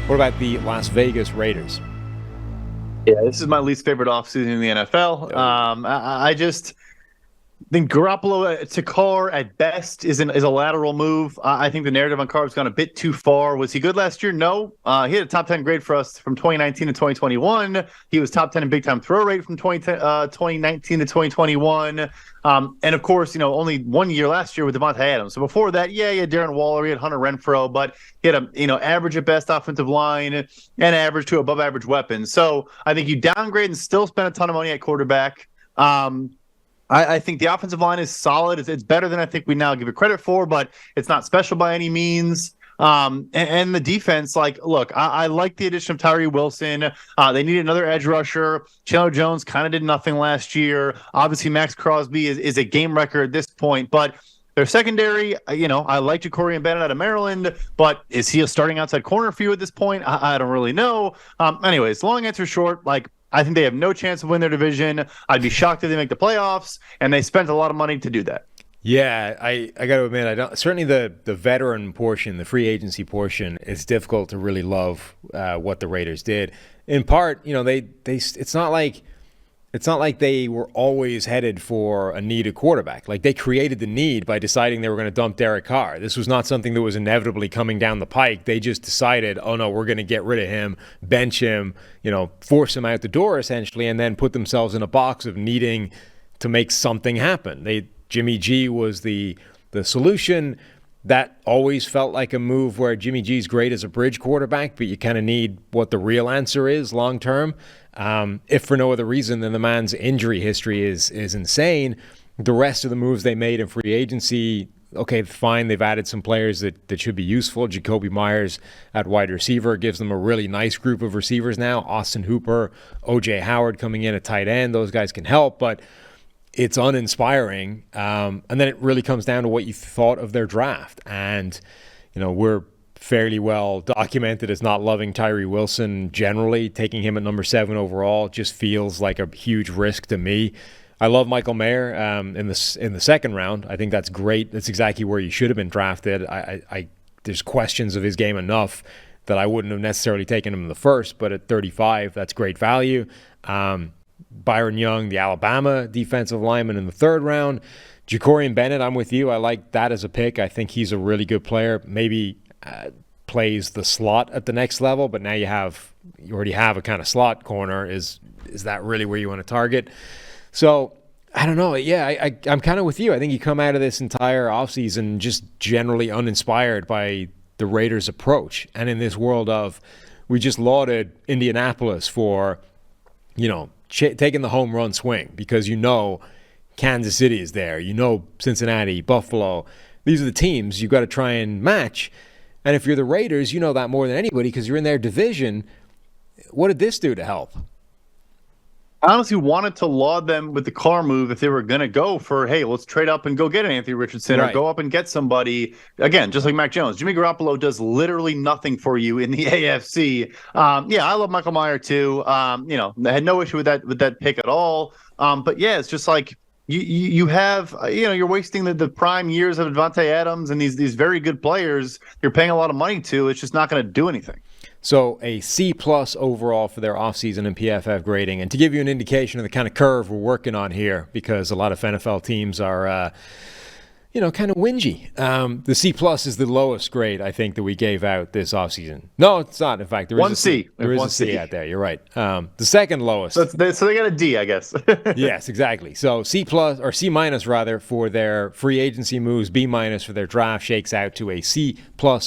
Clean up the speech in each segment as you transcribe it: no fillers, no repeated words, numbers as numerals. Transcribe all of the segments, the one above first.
What about the Las Vegas Raiders? Yeah, this is my least favorite offseason in the NFL. I just think Garoppolo to Carr at best is a lateral move. I think the narrative on Carr has gone a bit too far. Was he good last year? No. He had a top 10 grade for us from 2019 to 2021. He was top 10 in big time throw rate from 2019 to 2021. And of course, only 1 year last year with Devontae Adams. So before that, he had Darren Waller, he had Hunter Renfrow, but he had a average at best offensive line and average to above average weapons. So I think you downgrade and still spend a ton of money at quarterback. I think the offensive line is solid. It's better than I think we now give it credit for, but it's not special by any means. And the defense, look, I like the addition of Tyree Wilson. They need another edge rusher. Chandler Jones kind of did nothing last year. Obviously, Max Crosby is a game wrecker at this point, but their secondary, I like Ja'Cory Bennett out of Maryland, but is he a starting outside corner for you at this point? I don't really know. Anyways, long answer short, I think they have no chance to win their division. I'd be shocked if they make the playoffs, and they spent a lot of money to do that. Yeah, I got to admit, I don't. Certainly, the veteran portion, the free agency portion, it's difficult to really love what the Raiders did. In part, it's not like they were always headed for a needed quarterback. Like, they created the need by deciding they were going to dump Derek Carr. This was not something that was inevitably coming down the pike. They just decided, oh no, we're going to get rid of him, bench him, force him out the door essentially, and then put themselves in a box of needing to make something happen. Jimmy G was the solution. That always felt like a move where Jimmy G's great as a bridge quarterback, but you kind of need what the real answer is long term. If for no other reason than the man's injury history is insane. The rest of the moves they made in free agency, okay, fine. They've added some players that should be useful. Jacoby Myers at wide receiver gives them a really nice group of receivers now. Austin Hooper, O.J. Howard coming in at tight end. Those guys can help, but it's uninspiring. And then it really comes down to what you thought of their draft. And, we're fairly well documented as not loving Tyree Wilson generally. Taking him at number 7 overall just feels like a huge risk to me. I love Michael Mayer in the second round. I think that's great. That's exactly where you should have been drafted. There's questions of his game enough that I wouldn't have necessarily taken him in the first, but at 35, that's great value. Byron Young, the Alabama defensive lineman in the third round. Ja'Cory Bennett, I'm with you. I like that as a pick. I think he's a really good player. Maybe plays the slot at the next level, but now you already have a kind of slot corner. Is that really where you want to target? So I don't know. Yeah, I'm kind of with you. I think you come out of this entire offseason just generally uninspired by the Raiders' approach. And in this world of, we just lauded Indianapolis for, taking the home run swing because Kansas City is there. Cincinnati, Buffalo. These are the teams you've got to try and match. And if you're the Raiders, you know that more than anybody because you're in their division. What did this do to help? I honestly wanted to laud them with the Carr move if they were going to go for, hey, let's trade up and go get an Anthony Richardson or go up and get somebody. Again, just like Mac Jones. Jimmy Garoppolo does literally nothing for you in the AFC. I love Michael Mayer too. I had no issue with that pick at all. But yeah, it's just like you have, you're wasting the prime years of Devontae Adams and these very good players you're paying a lot of money to. It's just not going to do anything. So a C+ overall for their offseason in PFF grading. And to give you an indication of the kind of curve we're working on here, because a lot of NFL teams are, kind of whingy. The C+ is the lowest grade, I think, that we gave out this offseason. No, it's not. In fact, there is a C out there. You're right. The second lowest. So they got a D, I guess. Yes, exactly. So C+ or C- rather for their free agency moves, B- for their draft shakes out to a C+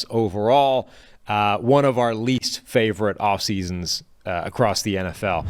overall. One of our least favorite off seasons across the NFL.